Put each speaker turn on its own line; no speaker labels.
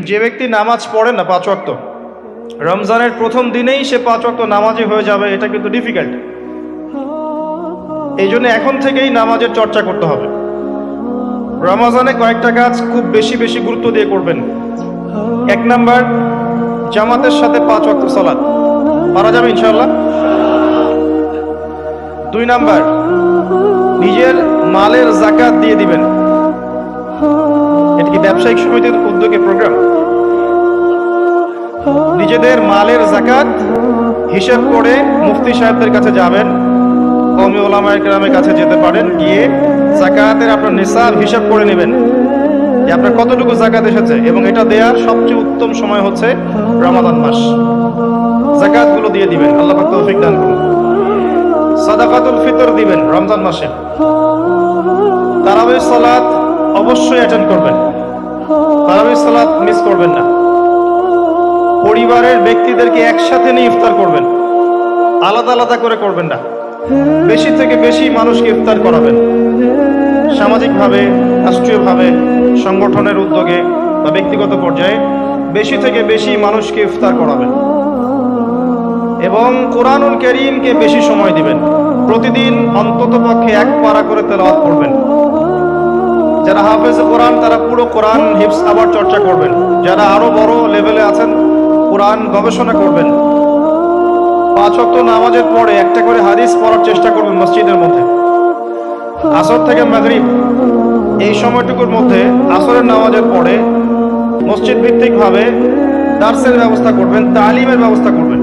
যে ব্যক্তি নামাজ পড়ে না 5 ওয়াক্ত, রমজানের প্রথম দিনেই সে 5 ওয়াক্ত নামাজি হয়ে যাবে, এটা কিন্তু ডিফিকাল্ট। এই জন্য এখন থেকেই নামাজের চর্চা করতে হবে। রমজানে কয়েকটা কাজ খুব বেশি বেশি গুরুত্ব দিয়ে করবেন। 1 নাম্বার, জামাতের সাথে 5 ওয়াক্ত সালাত পারা যাবে ইনশাআল্লাহ। 2 নাম্বার, নিজের মালের যাকাত দিয়ে দিবেন। এটা কি ব্যবসায়িক সমিতির উদ্যোগে প্রোগ্রাম? নিজেদের মালের যাকাত হিসাব করে মুফতি সাহেবদের কাছে যাবেন, কওমি উলামায়ে কেরামের কাছে যেতে পারেন, গিয়ে যাকাতের আপনার নিসাব হিসাব করে নেবেন যে আপনার কতটুকু যাকাত এসেছে, এবং এটা দেওয়ার সবচেয়ে উত্তম সময় হচ্ছে রমাদান মাস। যাকাতগুলো দিয়ে দিবেন, আল্লাহ পাক তৌফিক দান করুন। সাদাকাতুল ফিতর দিবেন রমজান মাসে। তারাবির সালাত অবশ্যই অ্যাটেন্ড করবেন, তারাবির সালাত মিস করবেন না। পরিবারের ব্যক্তিদেরকে একসাথে নিয়ে ইফতার করবেন, আলাদা আলাদা করে করবেন না। বেশি থেকে বেশি মানুষকে ইফতার করাবেন, সামাজিকভাবে, রাষ্ট্রীয়ভাবে, সংগঠনের উদ্যোগে বা ব্যক্তিগত পর্যায়ে বেশি থেকে বেশি মানুষকে ইফতার করাবেন। এবং কোরআনুল কারীমকে বেশি সময় দিবেন। প্রতিদিন অন্ততপক্ষে 1 পারা করে তেলাওয়াত করবেন। যারা হাফেজ কোরআন তারা পুরো কোরআন হিফজ আবার চর্চা করবেন। যারা আরো বড় লেভেলে আছেন, কোরআন গবেষণা করবেন। 5 ওয়াক্ত নামাজের পরে একটা করে হাদিস পড়ার চেষ্টা করবেন মসজিদের মধ্যে। আসর থেকে মাগরিব এই সময়টুকুর মধ্যে আসরের নামাজের পরে মসজিদ ভিত্তিকভাবে দার্সের ব্যবস্থা করবেন, তালিমের ব্যবস্থা করবেন।